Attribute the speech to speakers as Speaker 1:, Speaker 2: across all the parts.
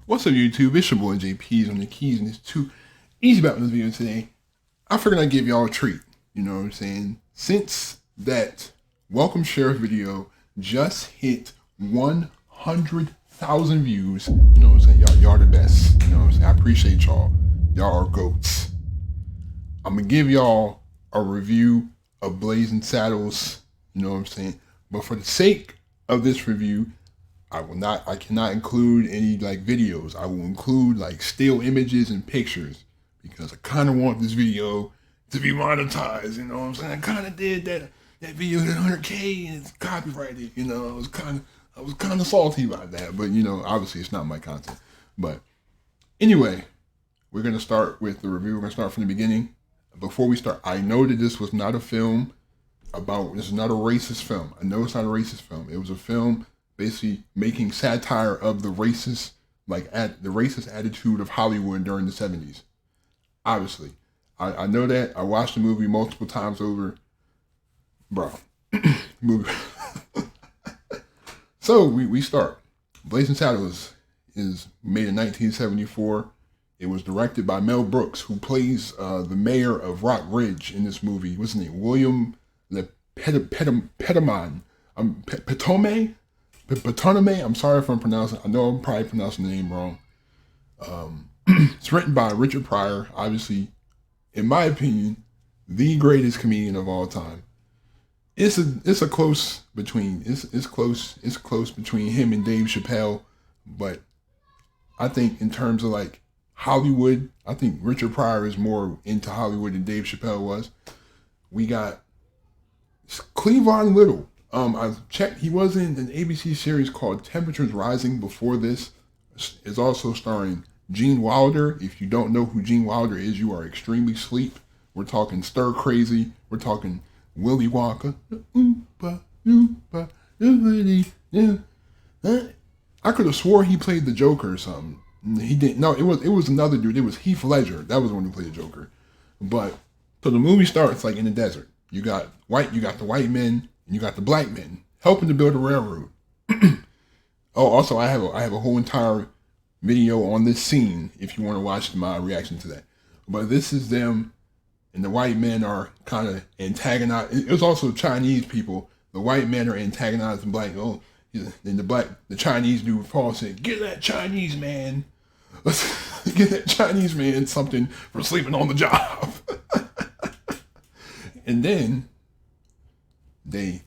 Speaker 1: What's up, YouTube? It's your boy JP's on the keys, and it's too easy about this video today. I figured I'd give y'all a treat. You know what I'm saying? Since that Welcome Sheriff video just hit 100,000 views, you know what I'm saying? Y'all are the best. You know what I'm saying? I appreciate y'all. Y'all are goats. I'm gonna give y'all a review of Blazing Saddles. You know what I'm saying? But for the sake of this review, I cannot include any like videos. I will include like still images and pictures because I kind of want this video to be monetized. You know what I'm saying? I kind of did that video at 100K and it's copyrighted. You know, I was kind of salty about that, but you know, obviously it's not my content. But anyway, we're gonna start with the review. We're gonna start from the beginning. Before we start, I know that this was not a film this is not a racist film. I know it's not a racist film. It was a film basically making satire of the racist, the racist attitude of Hollywood during the 70s. Obviously. I know that. I watched the movie multiple times over. Bro. Movie. So we start. Blazing Saddles is made in 1974. It was directed by Mel Brooks, who plays the mayor of Rock Ridge in this movie. What's his name? William Petomane. Petoname, I'm sorry if I'm pronouncing. I know I'm probably pronouncing the name wrong. It's written by Richard Pryor, obviously, in my opinion, the greatest comedian of all time. It's close between him and Dave Chappelle, but I think in terms of like Hollywood, I think Richard Pryor is more into Hollywood than Dave Chappelle was. We got Cleavon Little. I checked. He was in an ABC series called Temperatures Rising before this. It's also starring Gene Wilder. If you don't know who Gene Wilder is, you are extremely sleep. We're talking stir crazy. We're talking Willy Wonka. I could have swore he played the Joker or something. He didn't. No, it was another dude. It was Heath Ledger. That was the one who played the Joker. But so the movie starts like in the desert. You got the white men. And you got the black men helping to build a railroad. Oh, also I have a whole entire video on this scene if you want to watch my reaction to that. But this is them, and the white men are kind of antagonized. It was also Chinese people. The white men are antagonizing black. Oh, then the Chinese dude Paul said, "Get that Chinese man. Let's get that Chinese man something for sleeping on the job." And then they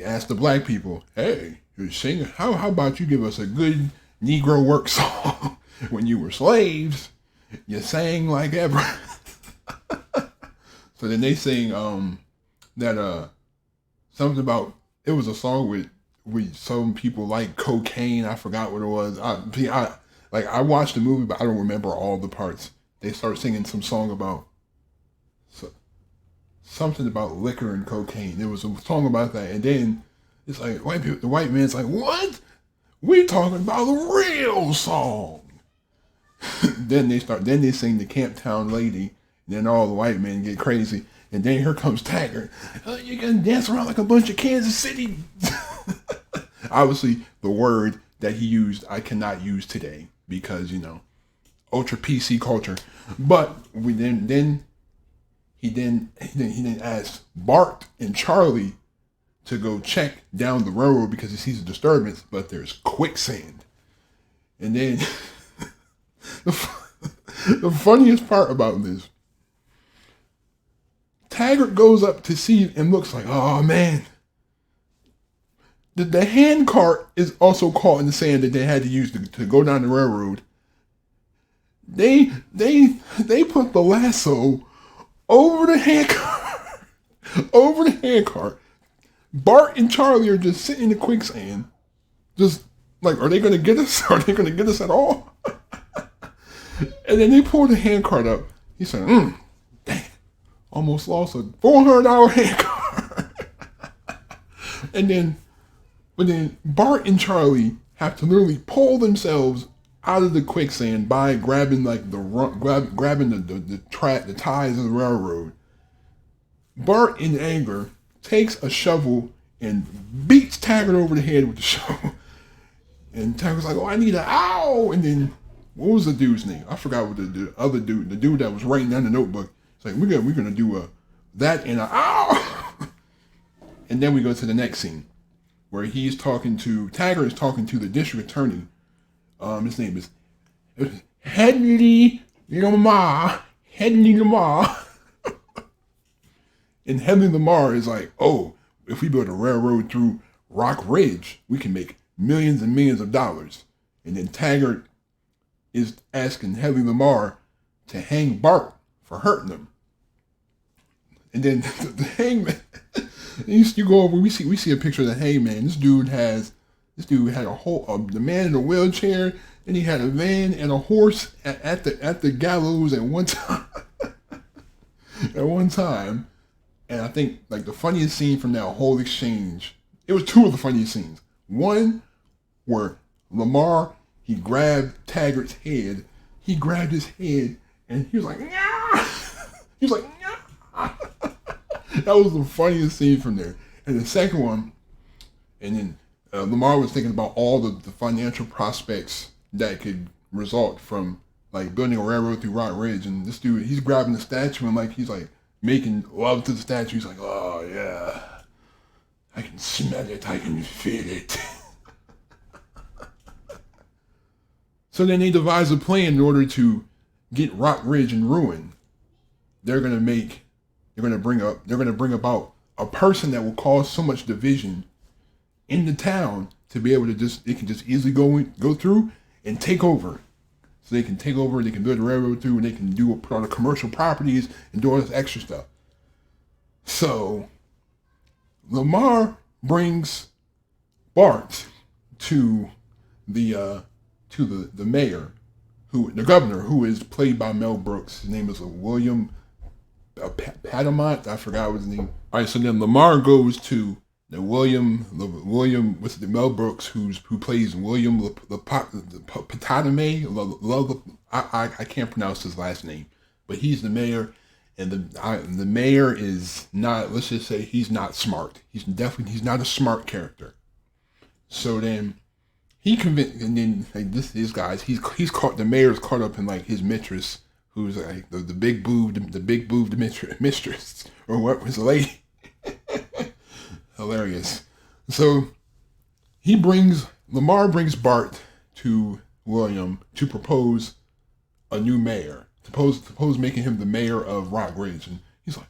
Speaker 1: asked the black people, "Hey, you're singing. How about you give us a good Negro work song? When you were slaves, you sang like ever." So then they sing that something about, it was a song with some people like cocaine. I forgot what it was. I watched the movie, but I don't remember all the parts. They start singing some song about something about liquor and cocaine. There was a song about that, and then it's like the white man's like, "What? We talking about the real song." Then they sing the Camptown Lady, and then all the white men get crazy, and then here comes Taggart. "Oh, you gonna dance around like a bunch of Kansas City." Obviously, the word that he used I cannot use today because, you know, ultra PC culture. But he then asked Bart and Charlie to go check down the railroad because he sees a disturbance, but there's quicksand. And then the funniest part about this, Taggart goes up to see and looks like, "Oh man." The hand cart is also caught in the sand that they had to use to go down the railroad. They put the lasso over the handcart. Bart and Charlie are just sitting in the quicksand. Just like, are they going to get us? Are they going to get us at all? And then they pull the handcart up. He said, "Dang, almost lost a $400 handcart." But then Bart and Charlie have to literally pull themselves out of the quicksand by grabbing like the ties of the railroad. Bart, in anger, takes a shovel and beats Taggart over the head with the shovel. And Taggart's like, oh, I need an owl. And then, what was the dude's name? I forgot what the other dude, the dude that was writing down the notebook. It's like, we're gonna do that and an owl. And then we go to the next scene where Taggart is talking to the district attorney. His name is Hedley Lamar. Hedley Lamar. And Hedley Lamar is like, oh, if we build a railroad through Rock Ridge, we can make millions and millions of dollars. And then Taggart is asking Hedley Lamar to hang Bart for hurting him. And then the hangman, you go over, we see a picture of the hangman. This dude had the man in a wheelchair, and he had a van and a horse at the gallows at one time. At one time. And I think like the funniest scene from that whole exchange, it was two of the funniest scenes. One where Lamar, he grabbed Taggart's head. He grabbed his head and he was like, "Nyah!" He was like, "Nyah!" That was the funniest scene from there. And the second one, and then Lamar was thinking about all the financial prospects that could result from like building a railroad through Rock Ridge. And this dude, he's grabbing the statue and like he's like making love to the statue. He's like, oh yeah, I can smell it, I can feel it. So then they devise a plan in order to get Rock Ridge in ruin. They're gonna bring about a person that will cause so much division in the town to be able to they can just easily go through and take over. So they can take over, they can build a railroad through, and they can put all the commercial properties and do all this extra stuff. So Lamar brings Bart to the mayor, the governor, who is played by Mel Brooks. His name is William Patamont. I forgot his name. All right, so then Lamar goes to the Mel Brooks, who plays William Patamont. I can't pronounce his last name, but he's the mayor, and the mayor is not. Let's just say he's not smart. He's not a smart character. So then he convinced, and then like these guys, he's caught. The mayor's caught up in like his mistress, who's like the big boobed mistress, or what was the lady. Hilarious. So Lamar brings Bart to William to propose a new mayor. Propose making him the mayor of Rock Ridge. And he's like,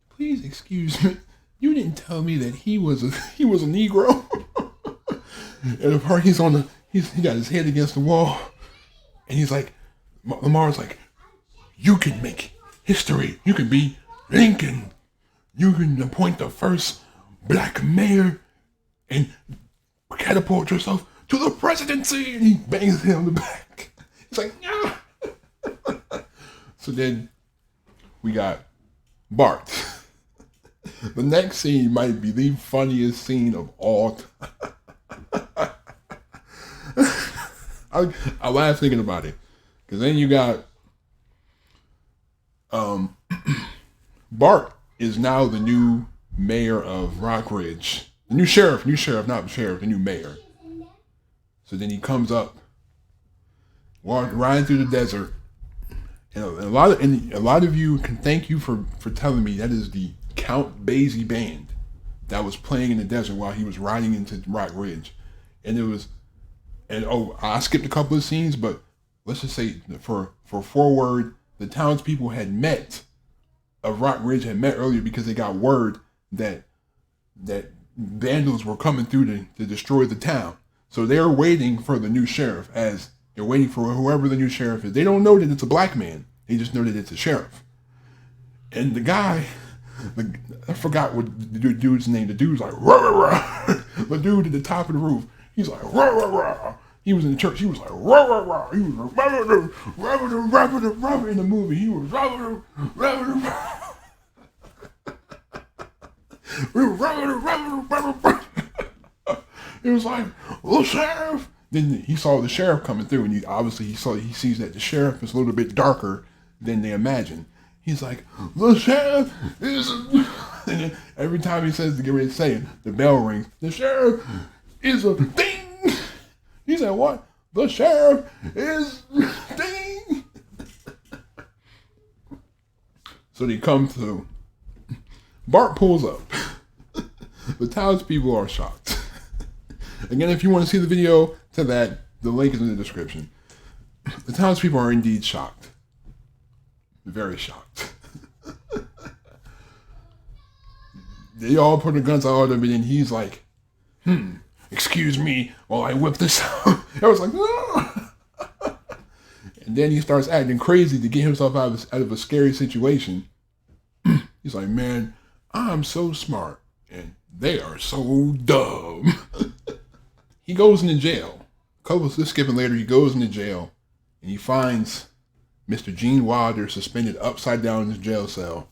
Speaker 1: please excuse me, you didn't tell me that he was a Negro. And the part he got his head against the wall, and he's like, Lamar's like, you can make history. You can be Lincoln. You can appoint the first black mayor and catapult yourself to the presidency. And he bangs him on the back. It's like, yeah. So then we got Bart. The next scene might be the funniest scene of all time. I laugh thinking about it. Because then you got Bart is now the new mayor of Rock Ridge. The new sheriff, not the sheriff, the new mayor. So then he comes up, riding through the desert. And a lot of you can thank you for telling me that is the Count Basie band that was playing in the desert while he was riding into Rock Ridge. I skipped a couple of scenes, but let's just say for forward, the townspeople of Rock Ridge had met earlier because they got word that vandals were coming through to destroy the town. So they're waiting for the new sheriff, as they're waiting for whoever the new sheriff is. They don't know that it's a black man. They just know that it's a sheriff. And the guy, I forgot what the dude's name. The dude's like, rah, rah, rah. The dude at the top of the roof, he's like, rah, rah, rah. He was in the church. He was like, rah, rah, rah. He was like, rah, rah, rah, rah, rah, rah, in the movie. He was rah, rah, rah, rah, rah. It was like, "Oh, sheriff!" Then he saw the sheriff coming through, and he sees that the sheriff is a little bit darker than they imagine. He's like, "The sheriff is," and then every time he says to get ready to say it, the bell rings. The sheriff is a ding. He said, what? The sheriff is ding. So they come through. Bart pulls up. The townspeople are shocked. Again, if you want to see the video to that, the link is in the description. The townspeople are indeed shocked. Very shocked. They all put their guns out of him, and then he's like, excuse me while I whip this out. I was like, no. And then he starts acting crazy to get himself out of a scary situation. He's like, man, I'm so smart, and they are so dumb. He goes into jail. Just skipping later, he goes into jail, and he finds Mr. Gene Wilder suspended upside down in his jail cell,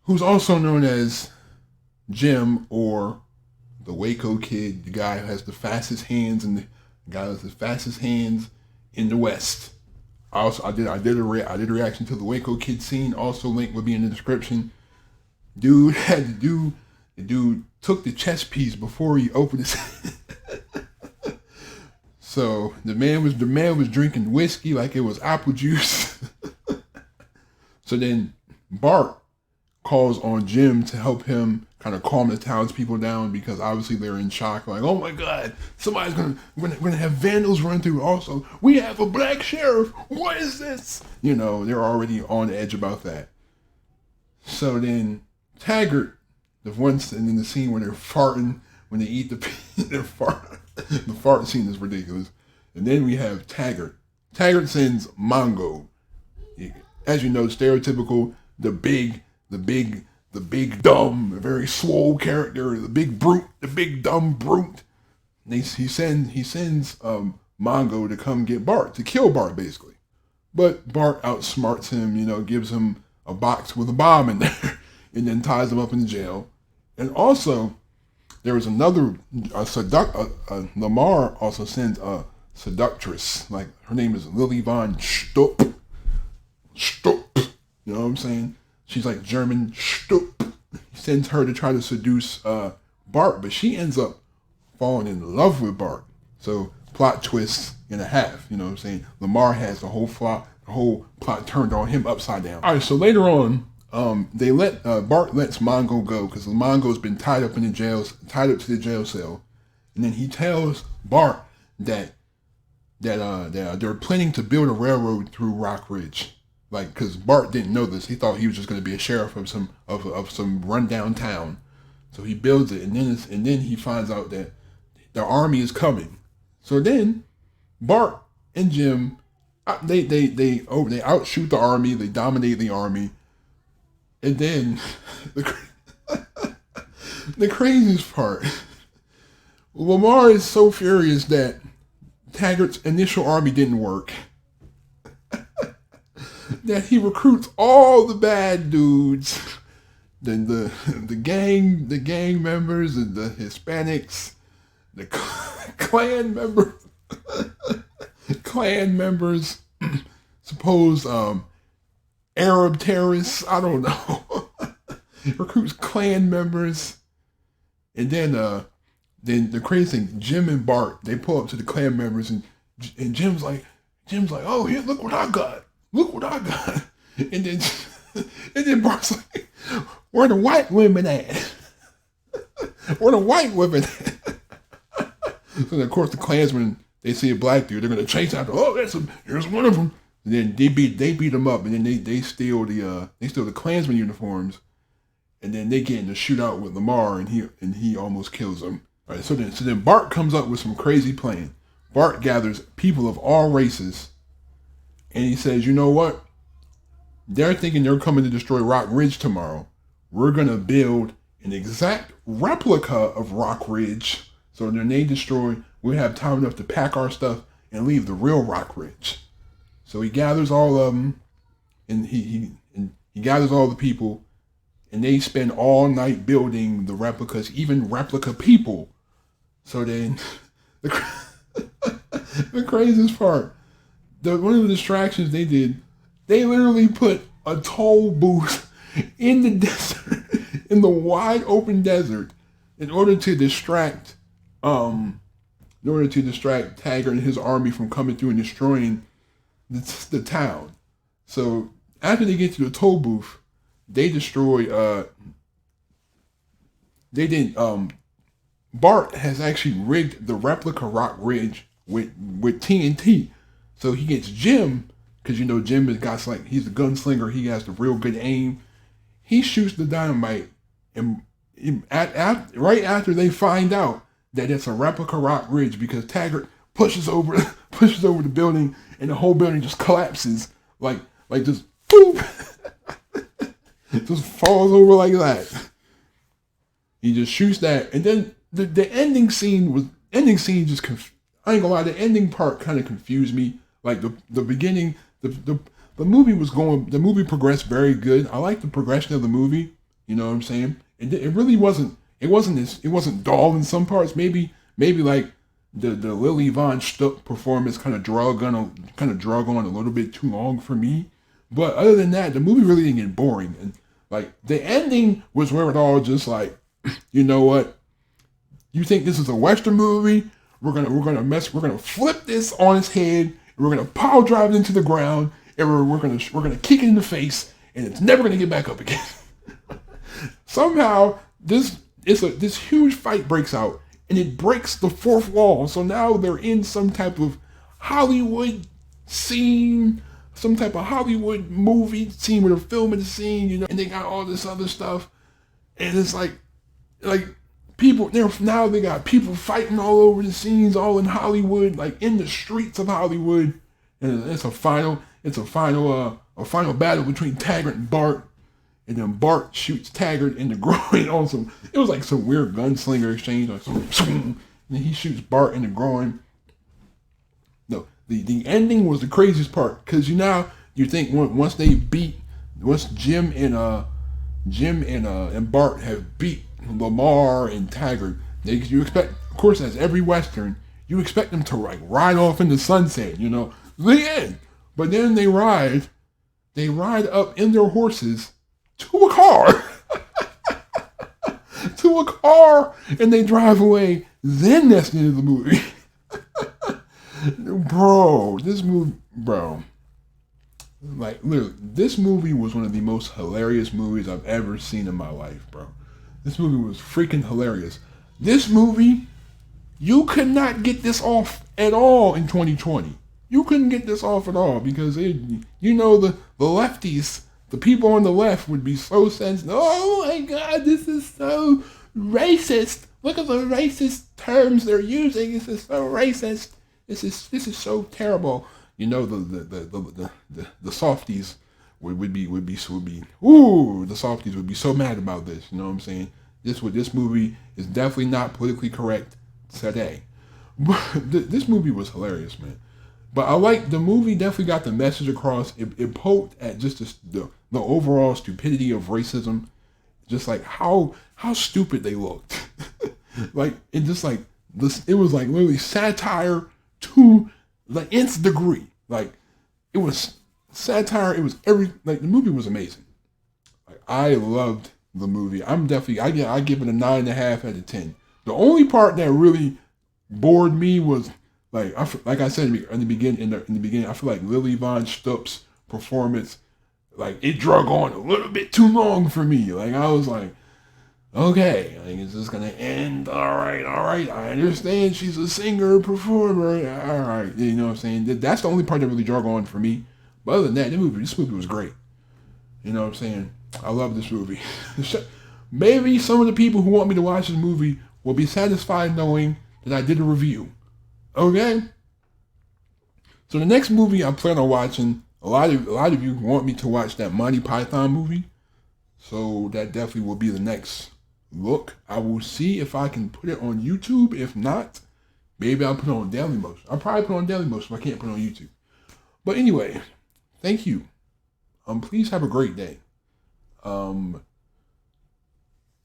Speaker 1: who's also known as Jim, or the Waco Kid, the guy who has the fastest hands and the guy who has the fastest hands in the West. I did a reaction to the Waco Kid scene. Also, link will be in the description. The dude took the chess piece before he opened his. So the man was drinking whiskey like it was apple juice. So then Bart calls on Jim to help him kind of calm the townspeople down, because obviously they're in shock. Like, oh my God, somebody's gonna have vandals run through. Also, we have a black sheriff. What is this? You know, they're already on edge about that. So then Taggart, and in the scene where they're farting when they eat they're farting. The fart scene is ridiculous. And then we have Taggart. Taggart sends Mongo. As you know, stereotypical, the big dumb, very swole character, the big brute, the big dumb brute. And he sends Mongo to come get Bart, to kill Bart basically. But Bart outsmarts him, gives him a box with a bomb in there, and then ties him up in jail. And also, there was another Lamar also sends a seductress, like her name is Lily Von Stupp. You know what I'm saying? She's like German. Stupp. He sends her to try to seduce Bart, but she ends up falling in love with Bart. So plot twist and a half. You know what I'm saying? Lamar has the whole plot turned on him upside down. All right. So later on, Bart lets Mongo go because Mongo's been tied up to the jail cell, and then he tells Bart that they're planning to build a railroad through Rock Ridge. Like, because Bart didn't know this, he thought he was just going to be a sheriff of some rundown town. So he builds it, and then he finds out that the army is coming. So then Bart and Jim, they outshoot the army, they dominate the army, and then the craziest part, Lamar is so furious that Taggart's initial army didn't work, that he recruits all the bad dudes, the gang members, and the Hispanics, the clan members, supposed Arab terrorists, I don't know. Recruits clan members, and then the crazy thing, Jim and Bart, they pull up to the clan members, and Jim's like, oh, here, look what I got. And then Bart's like, where the white women at? Where the white women at? So of course the Klansmen, they see a black dude, they're gonna chase after. Oh, here's one of them. And then they beat them up, and then they steal the Klansman uniforms, and then they get in a shootout with Lamar, and he almost kills them. All right, so then Bart comes up with some crazy plan. Bart gathers people of all races, and he says, you know what? They're thinking they're coming to destroy Rock Ridge tomorrow. We're going to build an exact replica of Rock Ridge. So when they destroy, we'll have time enough to pack our stuff and leave the real Rock Ridge. So he gathers all of them, and he gathers all the people, and they spend all night building the replicas, even replica people. So then, the craziest part, one of the distractions they did, they literally put a toll booth in the desert, in the wide open desert, in order to distract in order to distract Taggart and his army from coming through and destroying the town. So after they get to the toll booth, they destroy. They didn't. Bart has actually rigged the replica rock ridge with TNT, so he gets Jim, because Jim has got he's a gunslinger. He has the real good aim. He shoots the dynamite, and right after they find out that it's a replica rock ridge, because Taggart pushes over the building, and the whole building just collapses like just boom, just falls over like that. He just shoots that, and then the ending scene just I ain't gonna lie, the ending part kind of confused me. Like the beginning, the movie progressed very good. I like the progression of the movie. You know what I'm saying? It really wasn't. It wasn't dull in some parts. Maybe like the Lily Von Stuck performance kind of drug on a little bit too long for me. But other than that, the movie really didn't get boring. And like the ending was where it all just like, you know what? You think this is a Western movie? We're gonna flip this on its head. We're gonna pile drive it into the ground, and we're gonna kick it in the face, and it's never gonna get back up again. Somehow this huge fight breaks out, and it breaks the fourth wall. So now they're in some type of Hollywood scene, some type of Hollywood movie scene where they're filming the scene, and they got all this other stuff, and it's like people now they got people fighting all over the scenes, all in Hollywood, like in the streets of Hollywood, and it's a final battle between Taggart and Bart. And then Bart shoots Taggart in the groin on it was like some weird gunslinger exchange. And then he shoots Bart in the groin. No, the ending was the craziest part, because you think once Jim and Bart have beat Lamar and Taggart, you expect, of course, as every Western, you expect them to like ride off in the sunset, the end. But then they ride up in their horses to a car. And they drive away. Then that's the end of the movie. Like, literally, this movie was one of the most hilarious movies I've ever seen in my life, bro. This movie was freaking hilarious. This movie, you could not get this off at all in 2020. You couldn't get this off at all, because the lefties, the people on the left would be so sensitive. Oh my God, this is so racist. Look at the racist terms they're using. This is so racist. This is so terrible. The softies the softies would be so mad about this. You know what I'm saying? This movie is definitely not politically correct today. But this movie was hilarious, man. But I like the movie. Definitely got the message across. It poked at just the overall stupidity of racism, just like how stupid they looked. Like it just like this. It was like literally satire to the nth degree. Like it was satire. It was the movie was amazing. Like I loved the movie. I give it a 9.5 out of 10. The only part that really bored me was like I said in the beginning. I feel like Lily Von Stupp's performance, like it drug on a little bit too long for me. Like I was like, okay, like is this gonna end? All right. I understand she's a singer, performer. All right, you know what I'm saying? That's the only part that really drug on for me. But other than that, this movie was great. You know what I'm saying? I love this movie. Maybe some of the people who want me to watch this movie will be satisfied knowing that I did a review. Okay? So the next movie I plan on watching, a lot of you want me to watch that Monty Python movie. So that definitely will be the next look. I will see if I can put it on YouTube. If not, maybe I'll put it on Dailymotion. I'll probably put it on Dailymotion if I can't put it on YouTube. But anyway, thank you. Please have a great day.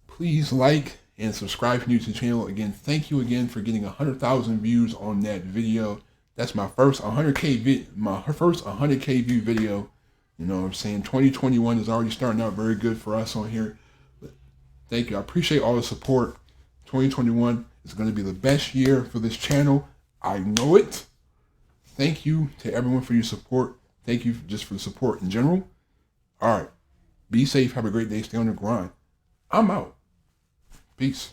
Speaker 1: Please like and subscribe to the channel. Again, thank you again for getting 100,000 views on that video. That's my first 100K view video. You know what I'm saying? 2021 is already starting out very good for us on here. But thank you. I appreciate all the support. 2021 is going to be the best year for this channel. I know it. Thank you to everyone for your support. Thank you just for the support in general. All right. Be safe. Have a great day. Stay on the grind. I'm out. Peace.